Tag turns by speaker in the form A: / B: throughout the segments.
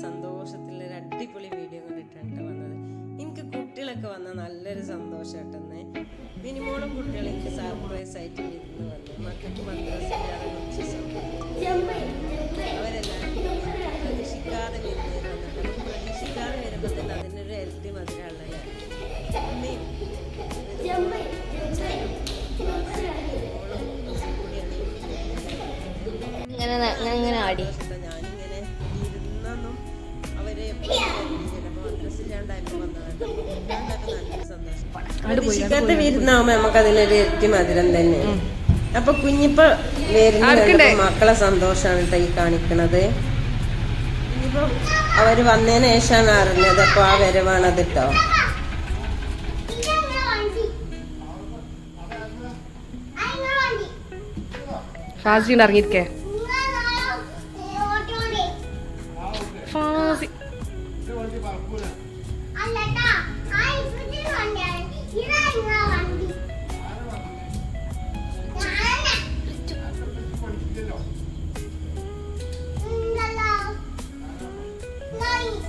A: സന്തോഷത്തിലൊരു അടിപൊളി വീഡിയോ കണ്ടിട്ടാണ് വന്നത്. എനിക്ക് കുട്ടികളൊക്കെ വന്നാൽ നല്ലൊരു സന്തോഷമായിട്ടെന്ന്. മിനിമോളും കുട്ടികൾ എനിക്ക് സർപ്രൈസ് ആയിട്ട് ഇരുന്ന് വന്നു. മക്കൾക്ക് മദ്രസയിലാണ് അവരെല്ലാവരും പ്രതീക്ഷിക്കാതെ വരുന്നത് വന്നിട്ട് പ്രതീക്ഷിക്കാതെ വരുമ്പോൾ തന്നെ അതിനൊരു ഇരട്ടി മധുരമുള്ള
B: അങ്ങനെ ആടി
A: ഞാനിങ്ങനെ ഇരുന്നും അവര് മദ്രസില്ലാണ്ടായപ്പോ വന്നതൊക്കെ നല്ലൊരു സന്തോഷം. പ്രതീക്ഷിക്കാത്ത വരുന്നാവുമ്പോ നമുക്ക് അതിനൊരു ഇരട്ടി മധുരം തന്നെ. അപ്പൊ കുഞ്ഞിപ്പോ വരുന്ന മക്കളെ സന്തോഷമാണ് കേട്ടോ ഈ കാണിക്കണത്. ഇനിയിപ്പോ അവര് വന്നതിന് ശേഷമാണ് അറിഞ്ഞത്. അപ്പൊ ആ വരവാണത് കേട്ടോ.
B: ഫാസി ഇറങ്ങിയിരിക്കേ ഫാസി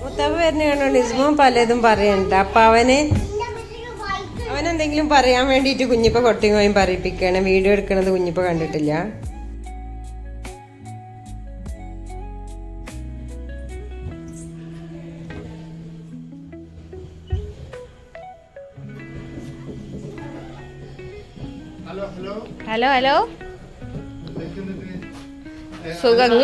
A: മുത്തപ്പ വരുന്ന കണ്ടോ നിസ്മോൻ പലതും പറയണ്ട. അപ്പൊ അവനെന്തെങ്കിലും പറയാൻ വേണ്ടിയിട്ട് കുഞ്ഞിപ്പ കൊട്ടിങ്ങോയും പറയിപ്പിക്കുകയാണ്. വീഡിയോ എടുക്കണത് കുഞ്ഞിപ്പ കണ്ടിട്ടില്ല.
B: ഹലോ ഹലോ സുഖങ്ങൾ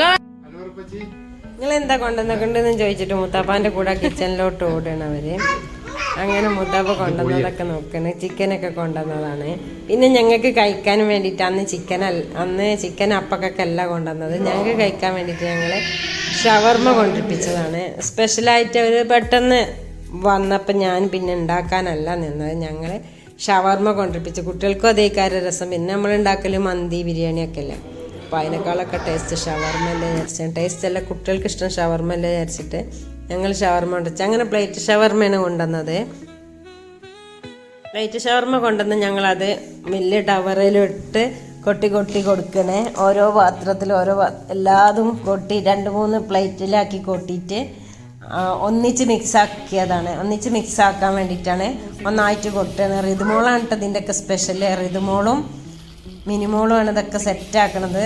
A: നിങ്ങൾ എന്താ കൊണ്ടുവന്നൊക്കെണ്ടെന്ന് ചോദിച്ചിട്ട് മുത്താപ്പാന്റെ കൂടെ കിച്ചണിലോട്ട് ഓടണം അവര്. അങ്ങനെ മുത്താപ്പ കൊണ്ടുവന്നതൊക്കെ നോക്കണേ. ചിക്കനൊക്കെ കൊണ്ടുവന്നതാണ്. പിന്നെ ഞങ്ങൾക്ക് കഴിക്കാൻ വേണ്ടിയിട്ട് അന്ന് ചിക്കൻ അപ്പക്കൊക്കെ അല്ല കൊണ്ടുവന്നത്. ഞങ്ങൾക്ക് കഴിക്കാൻ വേണ്ടിയിട്ട് ഞങ്ങൾ ഷവർമ്മ കൊണ്ടിരിപ്പിച്ചതാണ്. സ്പെഷ്യലായിട്ട് അവർ പെട്ടെന്ന് വന്നപ്പോൾ ഞാൻ പിന്നെ ഉണ്ടാക്കാനല്ല നിന്നത്. ഞങ്ങൾ ഷവർമ്മ കൊണ്ടിരിപ്പിച്ച് കുട്ടികൾക്കും അതേ കാര്യം രസം. പിന്നെ നമ്മൾ ഉണ്ടാക്കൽ മന്തി ബിരിയാണിയൊക്കെ അല്ലേ. അപ്പോൾ അതിനേക്കാളൊക്കെ ടേസ്റ്റ് ഷവർമ്മല്ലേ വിചാരിച്ചാൽ ടേസ്റ്റ് അല്ല കുട്ടികൾക്ക് ഇഷ്ടം ഷവർമ്മല്ലേ വിചാരിച്ചിട്ട് ഞങ്ങൾ ഷവർമ്മ കൊണ്ടുവച്ചു. അങ്ങനെ പ്ലേറ്റ് ഷവർമ്മയാണ് കൊണ്ടുവന്നത്. പ്ലേറ്റ് ഷവർമ്മ കൊണ്ടുവന്ന് ഞങ്ങളത് വലിയ ടവറിലിട്ട് കൊട്ടി കൊടുക്കണേ. ഓരോ പാത്രത്തിൽ എല്ലാതും കൊട്ടി 2-3 പ്ലേറ്റിലാക്കി കൊട്ടിയിട്ട് ഒന്നിച്ച് മിക്സാക്കിയതാണ്. ഒന്നിച്ച് മിക്സാക്കാൻ വേണ്ടിയിട്ടാണ് ഒന്നായിട്ട് കൊട്ടുന്നത്. റിതുമോളാണ് കേട്ടോ ഇതിൻ്റെയൊക്കെ സ്പെഷ്യൽ. റിതുമോളും മിനിമോളുമാണ് ഇതൊക്കെ സെറ്റാക്കണത്.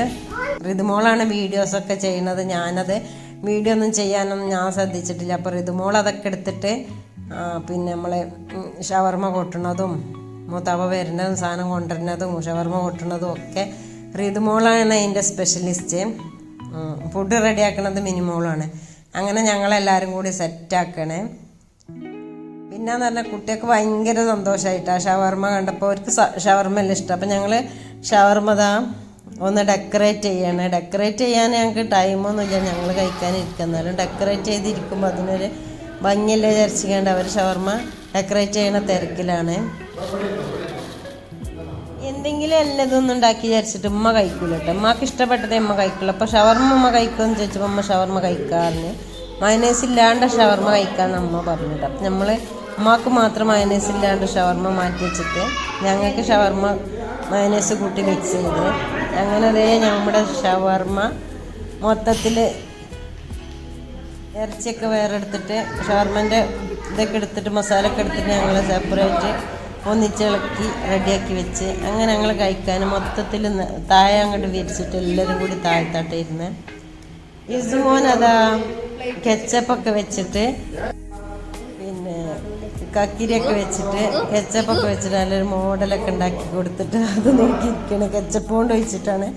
A: റിതുമോളാണ് വീഡിയോസൊക്കെ ചെയ്യുന്നത്. ഞാനത് വീഡിയോ ഒന്നും ചെയ്യാനൊന്നും ഞാൻ ശ്രദ്ധിച്ചിട്ടില്ല. അപ്പോൾ റിതുമോൾ അതൊക്കെ എടുത്തിട്ട് പിന്നെ നമ്മൾ ഷവർമ്മ കൊട്ടുന്നതും മുത്തപ്പ വരുന്നതും സാധനം കൊണ്ടുവരുന്നതും ഷവർമ്മ കൊട്ടുന്നതും ഒക്കെ റിതുമോളാണ് അതിൻ്റെ സ്പെഷ്യലിസ്റ്റ്. ഫുഡ് റെഡിയാക്കണത് മിനിമോളാണ്. അങ്ങനെ ഞങ്ങളെല്ലാവരും കൂടി സെറ്റാക്കണേ. പിന്നെന്ന് പറഞ്ഞാൽ കുട്ടികൾക്ക് ഭയങ്കര സന്തോഷമായിട്ടാണ് ഷവർമ്മ കണ്ടപ്പോൾ. അവർക്ക് ഷവർമ്മ എല്ലാം ഇഷ്ടം. അപ്പം ഞങ്ങൾ ഷവർമ്മ ഒന്ന് ഡെക്കറേറ്റ് ചെയ്യണേ. ഡെക്കറേറ്റ് ചെയ്യാൻ ഞങ്ങൾക്ക് ടൈമൊന്നുമില്ല. ഞങ്ങൾ കഴിക്കാനിരിക്കുന്നാലും ഡെക്കറേറ്റ് ചെയ്തിരിക്കുമ്പോൾ അതിനൊരു ഭംഗിയല്ലേ വിചാരിച്ചുകൊണ്ട് അവർ ഷവർമ്മ ഡെക്കറേറ്റ് ചെയ്യണ തിരക്കിലാണ്. എന്തെങ്കിലും എല്ലാം ഇതൊന്നും ഉണ്ടാക്കി വിചാരിച്ചിട്ട് ഉമ്മ കഴിക്കൂല കേട്ടോ. ഉമ്മക്ക് ഇഷ്ടപ്പെട്ടതേ ഉമ്മ കഴിക്കുള്ളൂ. അപ്പോൾ ഷവർമ്മ ഉമ്മ കഴിക്കുമെന്ന് ചോദിച്ചപ്പോൾ ഉമ്മ ഷവർമ്മ കഴിക്കാറിന്. മയനേസ് ഇല്ലാണ്ട് ഷവർമ്മ കഴിക്കാമെന്ന് അമ്മ പറഞ്ഞിട്ട്. അപ്പം നമ്മൾ ഉമ്മാക്ക് മാത്രം മയനേസ് ഇല്ലാണ്ട് ഷവർമ്മ മാറ്റി വെച്ചിട്ട് ഞങ്ങൾക്ക് ഷവർമ്മ മയനേസ് കൂട്ടി മിക്സ് ചെയ്ത് അങ്ങനെ അതേ നമ്മുടെ ഷവർമ്മ മൊത്തത്തിൽ ഇറച്ചിയൊക്കെ വേറെ എടുത്തിട്ട് ഷവർമ്മൻ്റെ ഇതൊക്കെ എടുത്തിട്ട് മസാലയൊക്കെ എടുത്തിട്ട് ഞങ്ങൾ സെപ്പറേറ്റ് ഒന്നിച്ചിളക്കി റെഡിയാക്കി വെച്ച് അങ്ങനെ ഞങ്ങൾ കഴിക്കാൻ മൊത്തത്തിൽ താഴെ അങ്ങോട്ട് വിരിച്ചിട്ട് എല്ലാവരും കൂടി താഴ്ത്താട്ടെ ഇരുന്ന്. ഇസുമോൻ അതാ കെച്ചപ്പൊക്കെ വെച്ചിട്ട് പിന്നെ കക്കിരിയൊക്കെ വെച്ചിട്ട് കെച്ചപ്പൊക്കെ വെച്ചിട്ട് നല്ലൊരു മോഡലൊക്കെ ഉണ്ടാക്കി കൊടുത്തിട്ട് അത് നോക്കിയിരിക്കണം. കെച്ചപ്പ് കൊണ്ട് വെച്ചിട്ടാണ്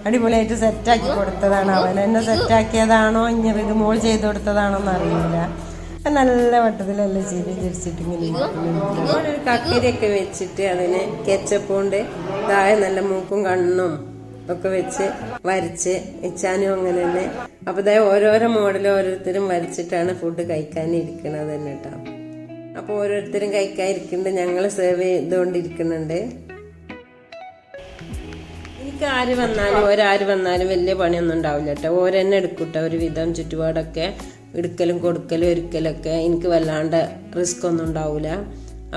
A: അടിപൊളിയായിട്ട് സെറ്റാക്കി കൊടുത്തതാണ്. അവൻ എന്നെ സെറ്റാക്കിയതാണോ ഇനി ഇത് മോൾ ചെയ്ത് കൊടുത്തതാണോ എന്നറിയില്ല. നല്ല വട്ടത്തിലെല്ലാം ചിരിച്ചിട്ട് ഇങ്ങനെ ഒരു കക്കിരിയൊക്കെ വെച്ചിട്ട് അതിന് കെച്ചപ്പ് കൊണ്ട് താഴെ നല്ല മൂക്കും കണ്ണും ഒക്കെ വെച്ച് വരച്ച് ഇച്ചാനും അങ്ങനെ തന്നെ. അപ്പോൾ അതായത് ഓരോരോ മോഡൽ ഓരോരുത്തരും വരച്ചിട്ടാണ് ഫുഡ് കഴിക്കാനിരിക്കണത് തന്നെ കേട്ടോ. അപ്പോൾ ഓരോരുത്തരും കഴിക്കാനിരിക്കുന്നുണ്ട്. ഞങ്ങൾ സെർവ് ചെയ്തുകൊണ്ടിരിക്കുന്നുണ്ട്. എനിക്ക് ആര് വന്നാലും വലിയ പണിയൊന്നും ഉണ്ടാവില്ല കേട്ടോ. ഓരെന്നെ എടുക്കൂട്ടോ ഒരു വിധം ചുറ്റുപാടൊക്കെ എടുക്കലും കൊടുക്കലും ഒരുക്കലൊക്കെ. എനിക്ക് വല്ലാണ്ട് റിസ്ക് ഒന്നും ഉണ്ടാവില്ല.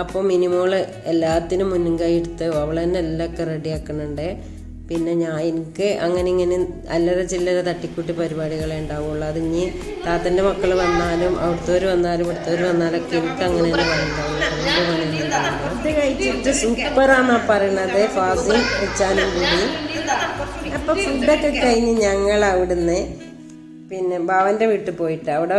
A: അപ്പോൾ മിനിമോള് എല്ലാത്തിനും മുന്നും കൈ എടുത്ത് അവൾ തന്നെ എല്ലാം റെഡിയാക്കുന്നുണ്ട്. പിന്നെ എനിക്ക് അങ്ങനെ ഇങ്ങനെ അല്ലറ ചില്ലറ തട്ടിക്കൂട്ടി പരിപാടികളെ ഉണ്ടാവുള്ളൂ. അത് ഇനി താത്തൻ്റെ മക്കൾ വന്നാലും അവിടുത്തവർ വന്നാലും ഇവിടുത്തവർ വന്നാലൊക്കെ എനിക്ക് അങ്ങനെ ഇത് കഴിച്ചിട്ട് സൂപ്പറാന്നാ പറയണത് ഫാസിൽ വെച്ചാലും കൂടി. അപ്പോൾ ഫുഡൊക്കെ കഴിഞ്ഞ് ഞങ്ങൾ അവിടുന്ന് പിന്നെ ബാവൻ്റെ വീട്ടിൽ പോയിട്ട് അവിടെ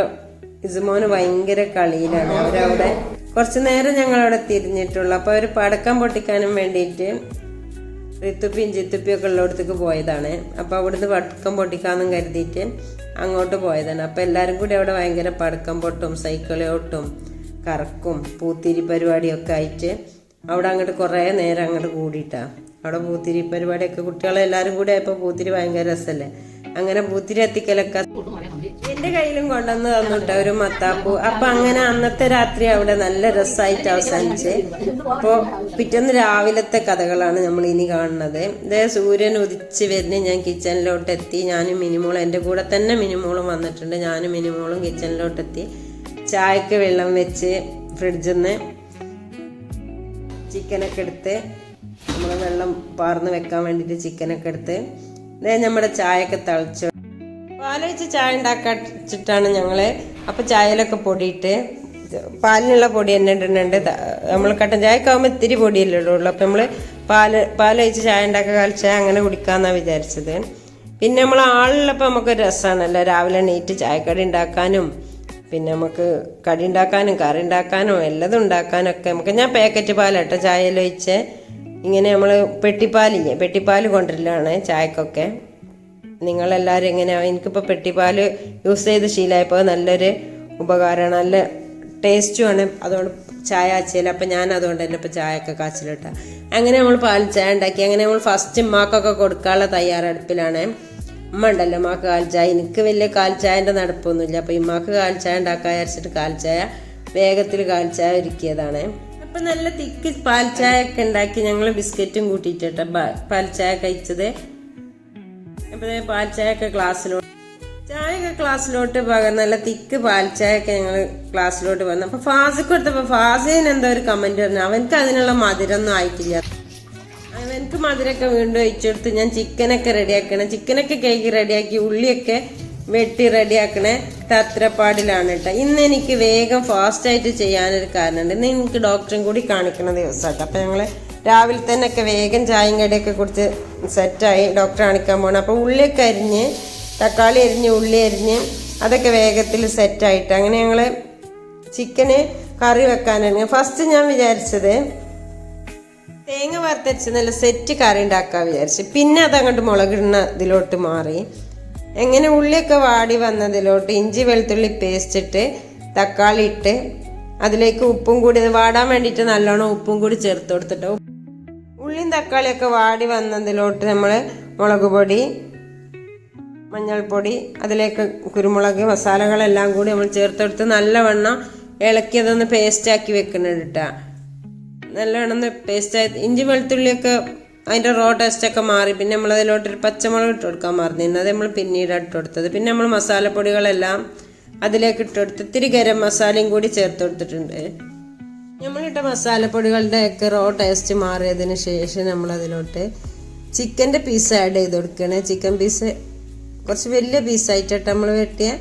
A: ഇസുമോന് ഭയങ്കര കളിയിലാണ്. അവരവിടെ കുറച്ച് നേരം ഞങ്ങളവിടെ തിരിഞ്ഞിട്ടുള്ളൂ. അപ്പോൾ അവർ പടക്കം പൊട്ടിക്കാനും വേണ്ടിയിട്ട് റിത്തുപ്പിയും ചിത്തുപ്പിയൊക്കെ ഉള്ളിടത്തേക്ക് പോയതാണ്. അപ്പോൾ അവിടുന്ന് പടക്കം പൊട്ടിക്കാമെന്നും കരുതിയിട്ട് അങ്ങോട്ട് പോയതാണ്. അപ്പോൾ എല്ലാവരും കൂടി അവിടെ ഭയങ്കര പടക്കം പൊട്ടും സൈക്കിളോട്ടും കറക്കും പൂത്തിരി പരിപാടിയൊക്കെ ആയിട്ട് അവിടെ അങ്ങോട്ട് കുറേ നേരം അങ്ങോട്ട് കൂടിയിട്ടാണ്. അവിടെ പൂത്തിരി പരിപാടിയൊക്കെ കുട്ടികളെല്ലാവരും കൂടി ആയപ്പോൾ പൂത്തിരി ഭയങ്കര രസമല്ലേ. അങ്ങനെ പൂത്തിരി എത്തിക്കലൊക്കെ എൻ്റെ കയ്യിലും കൊണ്ടുവന്ന് തന്നിട്ട ഒരു മത്താപ്പൂ. അപ്പൊ അങ്ങനെ അന്നത്തെ രാത്രി അവിടെ നല്ല രസമായിട്ട് അവസാനിച്ച്. അപ്പോൾ പിറ്റേന്ന് രാവിലത്തെ കഥകളാണ് നമ്മൾ ഇനി കാണുന്നത്. ഇതേ സൂര്യൻ ഉദിച്ച് വരുന്ന ഞാൻ കിച്ചണിലോട്ട് എത്തി. ഞാനും മിനിമോളും എൻ്റെ കൂടെ തന്നെ മിനിമോളും വന്നിട്ടുണ്ട്. ഞാനും മിനിമോളും കിച്ചണിലോട്ടെത്തി. ചായക്ക് വെള്ളം വെച്ച് ഫ്രിഡ്ജിൽ നിന്ന് ചിക്കനൊക്കെ എടുത്ത് നമ്മൾ വെള്ളം പാർന്ന് വെക്കാൻ വേണ്ടിയിട്ട് ചിക്കനൊക്കെ എടുത്ത് ഇതേ നമ്മുടെ ചായയൊക്കെ തിളച്ചു. പാലൊഴിച്ച് ചായ ഉണ്ടാക്കിച്ചിട്ടാണ് ഞങ്ങൾ. അപ്പോൾ ചായയിലൊക്കെ പൊടിയിട്ട് പാലിനുള്ള പൊടി തന്നെ ഇടുന്നുണ്ട്. നമ്മൾ കട്ടൻ ചായക്കാവുമ്പോൾ ഇത്തിരി പൊടിയല്ലേ ഉള്ളൂ. അപ്പം നമ്മൾ പാലൊഴിച്ച് ചായ ഉണ്ടാക്കുക കാലിച്ചായ അങ്ങനെ കുടിക്കാമെന്നാണ് വിചാരിച്ചത്. പിന്നെ നമ്മൾ ആളുള്ളപ്പോൾ നമുക്കൊരു രസമാണല്ലോ രാവിലെ എണീറ്റ് ചായക്കടി ഉണ്ടാക്കാനും പിന്നെ നമുക്ക് കടി ഉണ്ടാക്കാനും കറി ഉണ്ടാക്കാനും എല്ലതും ഉണ്ടാക്കാനൊക്കെ നമുക്ക്. ഞാൻ പാക്കറ്റ് പാലാട്ടോ ചായയിലൊഴിച്ച്. ഇങ്ങനെ നമ്മൾ പെട്ടിപ്പാലില്ലേ, പെട്ടിപ്പാൽ കൊണ്ടുവരലാണ് ചായക്കൊക്കെ. നിങ്ങളെല്ലാവരും എങ്ങനെയാണ്? എനിക്കിപ്പോൾ പെട്ടിപ്പാൽ യൂസ് ചെയ്ത് ശീലമായപ്പോൾ നല്ലൊരു ഉപകാരമാണ്, നല്ല ടേസ്റ്റുമാണ്. അതുകൊണ്ട് ചായ കാച്ചിയാൽ അപ്പം ഞാൻ അതുകൊണ്ട് തന്നെ ഇപ്പോൾ ചായയൊക്കെ കാച്ചിലിട്ടാ. അങ്ങനെ നമ്മൾ പാൽ ചായ ഉണ്ടാക്കി. അങ്ങനെ നമ്മൾ ഫസ്റ്റ് ഉമ്മാക്കൊക്കെ കൊടുക്കാനുള്ള തയ്യാറെടുപ്പിലാണ്. ഉമ്മ ഉണ്ടല്ലോ ഉമ്മാക്ക് കാൽ ചായ. എനിക്ക് വലിയ കാൽ ചായൻ്റെ നടപ്പൊന്നുമില്ല. അപ്പോൾ ഉമ്മാക്ക് കാൽ ചായ ഉണ്ടാക്കാൻ വിചാരിച്ചിട്ട് കാൽ ചായ വേഗത്തിൽ കാൽ ചായ ഒരുക്കിയതാണ്. അപ്പം നല്ല തിക്ക് പാൽ ചായ ഒക്കെ ഉണ്ടാക്കി ഞങ്ങൾ ബിസ്ക്കറ്റും കൂട്ടിയിട്ടോ പാൽ ചായ കഴിച്ചത്. അപ്പോൾ പാൽ ചായയൊക്കെ ക്ലാസ്സിലോട്ട് പകർന്ന് നല്ല തിക്ക് പാൽ ചായയൊക്കെ ഞങ്ങൾ ക്ലാസ്സിലോട്ട് വന്നു. അപ്പോൾ ഫാസിക്ക് കൊടുത്തപ്പോൾ ഫാസിന് എന്തോ ഒരു കമൻറ്റ് പറഞ്ഞു. അവനക്ക് അതിനുള്ള മധുരമൊന്നും ആയിട്ടില്ല. അവനക്ക് മധുരമൊക്കെ വീണ്ടും ഒഴിച്ചെടുത്ത് ഞാൻ ചിക്കനൊക്കെ റെഡിയാക്കണം. ചിക്കനൊക്കെ കേക്ക് റെഡിയാക്കി ഉള്ളിയൊക്കെ വെട്ടി റെഡിയാക്കണേ തത്രപ്പാടിലാണ് കേട്ടോ. ഇന്ന് എനിക്ക് വേഗം ഫാസ്റ്റായിട്ട് ചെയ്യാനൊരു കാരണമുണ്ട്. ഇന്ന് എനിക്ക് ഡോക്ടറും കൂടി കാണിക്കുന്ന ദിവസമാട്ടോ. അപ്പോൾ ഞങ്ങൾ രാവിലെ തന്നെ ഒക്കെ വേഗം ചായയും കടിയൊക്കെ കുടിച്ച് സെറ്റായി ഡോക്ടറെ കാണിക്കാൻ പോകണം. അപ്പോൾ ഉള്ളിയൊക്കെ അരിഞ്ഞ് തക്കാളി അരിഞ്ഞ് ഉള്ളി അരിഞ്ഞ് അതൊക്കെ വേഗത്തിൽ സെറ്റായിട്ട് അങ്ങനെ ഞങ്ങൾ ചിക്കന് കറി വെക്കാനായിരുന്നു. ഫസ്റ്റ് ഞാൻ വിചാരിച്ചത് തേങ്ങ വറുത്തരച്ച് നല്ല സെറ്റ് കറി ഉണ്ടാക്കാൻ വിചാരിച്ചു. പിന്നെ അതങ്ങോട്ട് മുളകിടുന്ന ഇതിലോട്ട് മാറി. എങ്ങനെ ഉള്ളിയൊക്കെ വാടി വന്നതിലോട്ട് ഇഞ്ചി വെളുത്തുള്ളി പേസ്റ്റ് ഇട്ട് തക്കാളി ഇട്ട് അതിലേക്ക് ഉപ്പും കൂടി വാടാൻ വേണ്ടിയിട്ട് നല്ലോണം ഉപ്പും കൂടി ചേർത്ത് കൊടുത്തിട്ട് ഉള്ളിയും തക്കാളിയൊക്കെ വാടി വന്നതിലോട്ട് നമ്മൾ മുളക് പൊടി മഞ്ഞൾപ്പൊടി അതിലേക്ക് കുരുമുളക് മസാലകളെല്ലാം കൂടി നമ്മൾ ചേർത്തെടുത്ത് നല്ലവണ്ണം ഇളക്കിയതൊന്ന് പേസ്റ്റാക്കി വെക്കുന്നുണ്ട് കേട്ടോ. നല്ലവണ്ണം പേസ്റ്റായി ഇഞ്ചി വെളുത്തുള്ളിയൊക്കെ അതിൻ്റെ റോ ടേസ്റ്റൊക്കെ മാറി. പിന്നെ നമ്മളതിലോട്ടൊരു പച്ചമുളക് ഇട്ട് കൊടുക്കാൻ മറന്നിരുന്നു. അത് നമ്മൾ പിന്നീട് ഇട്ട് കൊടുത്തത്. പിന്നെ നമ്മൾ മസാലപ്പൊടികളെല്ലാം അതിലേക്ക് ഇട്ട് കൊടുത്ത് ഇത്തിരി ഗരം മസാലയും കൂടി ചേർത്ത് കൊടുത്തിട്ടുണ്ട്. നമ്മളിട്ട മസാലപ്പൊടികളുടെ ഒക്കെ റോ ടേസ്റ്റ് മാറിയതിന് ശേഷം നമ്മളതിലോട്ട് ചിക്കൻ്റെ പീസ് ആഡ് ചെയ്ത് കൊടുക്കണേ. ചിക്കൻ പീസ് കുറച്ച് വലിയ പീസായിട്ടിട്ട് നമ്മൾ വെട്ടിയ.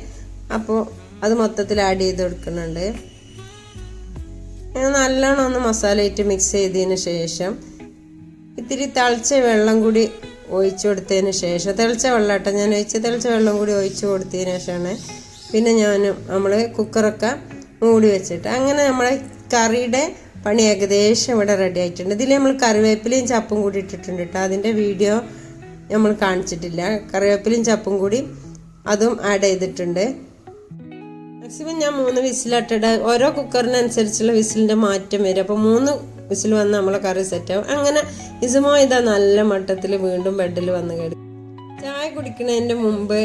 A: അപ്പോൾ അത് മൊത്തത്തിൽ ആഡ് ചെയ്ത് കൊടുക്കുന്നുണ്ട്. നല്ലോണം ഒന്ന് മസാല ഇട്ട് മിക്സ് ചെയ്തതിന് ശേഷം ഇത്തിരി തിളച്ച വെള്ളം കൂടി ഒഴിച്ചു കൊടുത്തതിന് ശേഷം തിളച്ച വെള്ളം ഞാൻ തിളച്ച വെള്ളം കൂടി ഒഴിച്ചു കൊടുത്തതിന് ശേഷമാണ് പിന്നെ നമ്മൾ കുക്കറൊക്കെ മൂടി വെച്ചിട്ട് അങ്ങനെ നമ്മളെ കറിയുടെ പണി ഏകദേശം ഇവിടെ റെഡി ആയിട്ടുണ്ട്. ഇതിൽ നമ്മൾ കറിവേപ്പിലയും ചപ്പും കൂടി ഇട്ടിട്ടുണ്ട് കേട്ടോ. അതിൻ്റെ വീഡിയോ നമ്മൾ കാണിച്ചിട്ടില്ല. കറിവേപ്പിലയും ചപ്പും കൂടി അതും ആഡ് ചെയ്തിട്ടുണ്ട്. മാക്സിമം ഞാൻ 3 വിസിലിട്ടിട്ട് ഓരോ കുക്കറിനനുസരിച്ചുള്ള വിസിലിൻ്റെ മാറ്റം വരും. അപ്പോൾ 3 വിസിൽ വന്ന് നമ്മളെ കറി സെറ്റാവും. അങ്ങനെ ഇസുമോ ഇതാ നല്ല മട്ടത്തിൽ വീണ്ടും ബെഡിൽ വന്ന് കിടക്കും. ചായ കുടിക്കുന്നതിൻ്റെ മുമ്പ്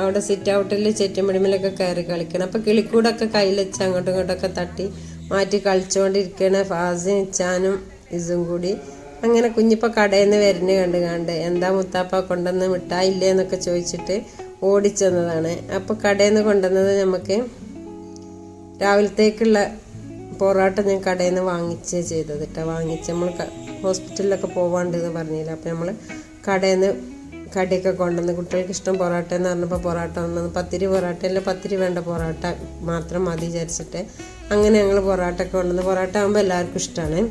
A: അവിടെ സിറ്റ് ഔട്ടിൽ ചെറ്റുമടിമലൊക്കെ കയറി കളിക്കണം. അപ്പോൾ കിളിക്കൂടൊക്കെ കയ്യിൽ വെച്ച് അങ്ങോട്ടും ഇങ്ങോട്ടൊക്കെ തട്ടി മാറ്റി കളിച്ചുകൊണ്ടിരിക്കണ ഫാസിൻ ഇച്ചാനും ഇസും കൂടി. അങ്ങനെ കുഞ്ഞിപ്പോൾ കടയിൽ നിന്ന് വരുന്ന കണ്ട് എന്താ മുത്താപ്പ കൊണ്ടുവന്ന് മിഠായില്ലേ എന്നൊക്കെ ചോദിച്ചിട്ട് ഓടിച്ചെന്നതാണ്. അപ്പോൾ കടയിൽ നിന്ന് കൊണ്ടുവന്നത് നമുക്ക് രാവിലത്തേക്കുള്ള പൊറോട്ട ഞാൻ കടയിൽ നിന്ന് വാങ്ങിച്ചേ ചെയ്തത് കേട്ടോ. വാങ്ങിച്ച് നമ്മൾ ഹോസ്പിറ്റലിലൊക്കെ പോവാണ്ടെന്ന് പറഞ്ഞില്ല. അപ്പോൾ നമ്മൾ കടയിൽ നിന്ന് കടിയൊക്കെ കൊണ്ടുവന്ന് കുട്ടികൾക്ക് ഇഷ്ടം പൊറോട്ട എന്ന് പറഞ്ഞപ്പോൾ പൊറോട്ട വന്നത് പത്തിരി പൊറോട്ട അല്ല, പത്തിരി വേണ്ട പൊറോട്ട മാത്രം മതി വിചാരിച്ചിട്ട് അങ്ങനെ ഞങ്ങൾ പൊറോട്ട ഒക്കെ കൊണ്ടുവന്ന്. പൊറോട്ട ആകുമ്പോൾ എല്ലാവർക്കും ഇഷ്ടമാണ്.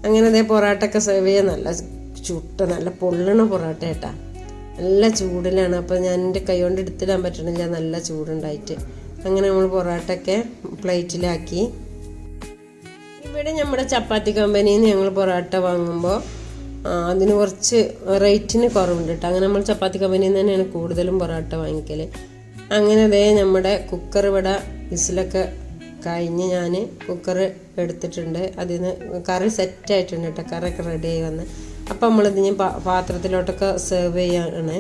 A: അങ്ങനെ അതേ പൊറോട്ട ഒക്കെ സെർവ് ചെയ്യാൻ നല്ല ചുട്ട നല്ല പൊള്ളണ പൊറോട്ട കേട്ടാ, നല്ല ചൂടിലാണ്. അപ്പോൾ ഞാൻ എൻ്റെ കൈ കൊണ്ട് എടുത്തിടാൻ പറ്റണില്ല, നല്ല ചൂടുണ്ടായിട്ട്. അങ്ങനെ നമ്മൾ പൊറോട്ട ഒക്കെ പ്ലേറ്റിലാക്കി. ഇവിടെ നമ്മുടെ ചപ്പാത്തി കമ്പനിയിൽ നിന്ന് ഞങ്ങൾ പൊറോട്ട വാങ്ങുമ്പോൾ അതിന് കുറച്ച് റേറ്റിന് കുറവുണ്ട് കേട്ടോ. അങ്ങനെ നമ്മൾ ചപ്പാത്തി കമ്പനിയിൽ നിന്ന് തന്നെയാണ് കൂടുതലും പൊറോട്ട വാങ്ങിക്കൽ. അങ്ങനെ അതേ നമ്മുടെ കുക്കർ ഇവിടെ വിസിലൊക്കെ കഴിഞ്ഞ് ഞാൻ കുക്കർ എടുത്തിട്ടുണ്ട്. അതിന് കറി സെറ്റായിട്ടുണ്ട് കേട്ടോ, കറിയൊക്കെ റെഡി ആയി വന്ന്. അപ്പം നമ്മളിത് ഞാൻ പാത്രത്തിലോട്ടൊക്കെ സെർവ് ചെയ്യാണ്.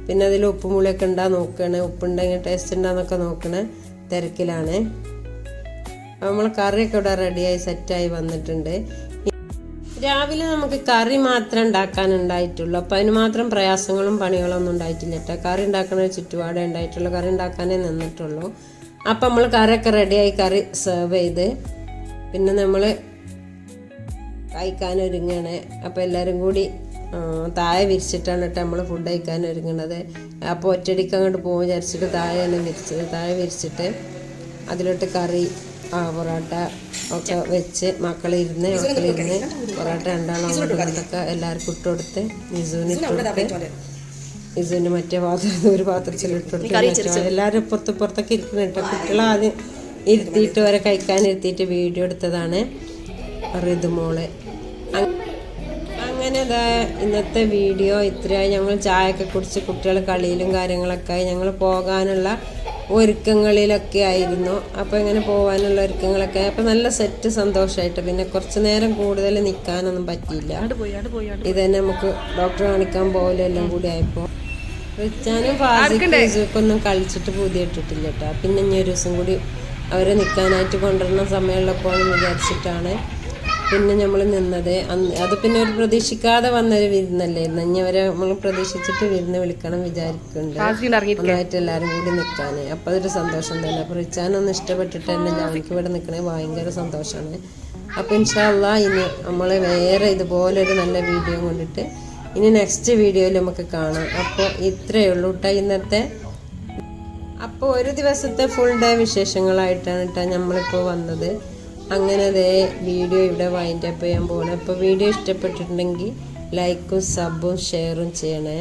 A: പിന്നെ അതിൽ ഉപ്പും പുളിയൊക്കെ ഉണ്ടാ നോക്കണേ, ഉപ്പുണ്ടെങ്കിൽ ടേസ്റ്റ് ഉണ്ടാന്നൊക്കെ നോക്കണേ തിരക്കിലാണ്. അപ്പം നമ്മൾ കറിയൊക്കെ ഇവിടെ റെഡിയായി സെറ്റായി വന്നിട്ടുണ്ട്. രാവിലെ നമുക്ക് കറി മാത്രം ഉണ്ടാക്കാനുണ്ടായിട്ടുള്ളൂ. അപ്പോൾ അതിന് മാത്രം പ്രയാസങ്ങളും പണികളൊന്നും ഉണ്ടായിട്ടില്ല കേട്ടോ. കറി ഉണ്ടാക്കണ ചുറ്റുപാടേ ഉണ്ടായിട്ടുള്ളൂ, കറി ഉണ്ടാക്കാനേ നിന്നിട്ടുള്ളൂ. അപ്പം നമ്മൾ കറിയൊക്കെ റെഡിയായി കറി സെർവ് ചെയ്ത് പിന്നെ നമ്മൾ കഴിക്കാനൊരുങ്ങണേ. അപ്പോൾ എല്ലാവരും കൂടി താഴെ വിരിച്ചിട്ടാണ് കേട്ടോ നമ്മൾ ഫുഡ് കഴിക്കാൻ ഒരുങ്ങണത്. അപ്പോൾ ഒറ്റയടിക്ക് അങ്ങോട്ട് പോകും വിചാരിച്ചിട്ട് താഴെയാണ് വിരിച്ചത്. താഴെ വിരിച്ചിട്ട് അതിലോട്ട് കറി പൊറോട്ട ഒക്കെ വെച്ച് മക്കളിരുന്ന് പൊറോട്ട രണ്ടാളും അങ്ങോട്ട് ഇങ്ങോട്ടൊക്കെ എല്ലാവർക്കും ഇട്ട് കൊടുത്ത് നിസുവിന് ഇട്ട് കൊടുത്ത് നിസുവിൻ്റെ മറ്റേ പാത്രത്തിൽ ഒരു പാത്രത്തിൽ ഇട്ട് കൊടുത്ത് എല്ലാവരും പുറത്തൊക്കെ ഇരിക്കുന്ന കേട്ടോ. കുട്ടികളെ ആദ്യം ഇരുത്തിയിട്ട് വരെ കഴിക്കാനിരുത്തിയിട്ട് വീഡിയോ എടുത്തതാണ് ഋതുമോള്. അങ്ങനെ ഇന്നത്തെ വീഡിയോ ഇത്രയായി. ഞങ്ങൾ ചായയൊക്കെ കുടിച്ച് കുട്ടികൾ കളിയിലും കാര്യങ്ങളൊക്കെ ആയി ഞങ്ങൾ പോകാനുള്ള ഒരുക്കങ്ങളിലൊക്കെ ആയിരുന്നു. അപ്പോൾ ഇങ്ങനെ പോകാനുള്ള ഒരുക്കങ്ങളൊക്കെ അപ്പോൾ നല്ല സെറ്റ് സന്തോഷമായിട്ട്. പിന്നെ കുറച്ച് നേരം കൂടുതൽ നിൽക്കാനൊന്നും പറ്റിയില്ല. ഇത് തന്നെ നമുക്ക് ഡോക്ടറെ കാണിക്കാൻ പോകലെല്ലാം കൂടി ആയപ്പോൾ റിച്ചാനും ഫാസിക്കൊന്നും കളിച്ചിട്ട് പുതിയ ഇട്ടിട്ടില്ല കേട്ടോ. പിന്നെ ഇനി ഒരു ദിവസം കൂടി അവരെ നിൽക്കാനായിട്ട് കൊണ്ടുവരുന്ന സമയമുള്ളപ്പോൾ വിചാരിച്ചിട്ടാണ് പിന്നെ നമ്മൾ നിന്നത്. അത് പിന്നെ ഒരു പ്രതീക്ഷിക്കാതെ വന്നൊരു വിരുന്നല്ലായിരുന്നു. ഇനി അവരെ നമ്മൾ പ്രതീക്ഷിച്ചിട്ട് വിരുന്ന് വിളിക്കണം വിചാരിക്കുന്നുണ്ട്, ഒന്നായിട്ട് എല്ലാവരും കൂടി നിൽക്കാൻ. അപ്പോൾ അതൊരു സന്തോഷം തന്നെ. അപ്പോൾ റിച്ചാനൊന്നും ഇഷ്ടപ്പെട്ടിട്ട് തന്നെ ഞങ്ങൾക്ക് ഇവിടെ നിൽക്കണേ ഭയങ്കര സന്തോഷമാണ്. അപ്പോൾ ഇൻഷാ അല്ലാഹ് ഇനി നമ്മൾ വേറെ ഇതുപോലൊരു നല്ല വീഡിയോ കൊണ്ടിട്ട് ഇനി നെക്സ്റ്റ് വീഡിയോയിൽ നമുക്ക് കാണാം. അപ്പോൾ ഇത്രയേ ഉള്ളൂ കേട്ടോ ഇന്നത്തെ. അപ്പോൾ ഒരു ദിവസത്തെ ഫുൾ ഡേ വിശേഷങ്ങളായിട്ടാണ് കേട്ടോ നമ്മളിപ്പോൾ വന്നത്. അങ്ങനെ അതേ വീഡിയോ ഇവിടെ വൈൻഡ് അപ്പ് ചെയ്യാൻ പോകണം. അപ്പോൾ വീഡിയോ ഇഷ്ടപ്പെട്ടിട്ടുണ്ടെങ്കിൽ ലൈക്കും സബും ഷെയറും ചെയ്യണേ.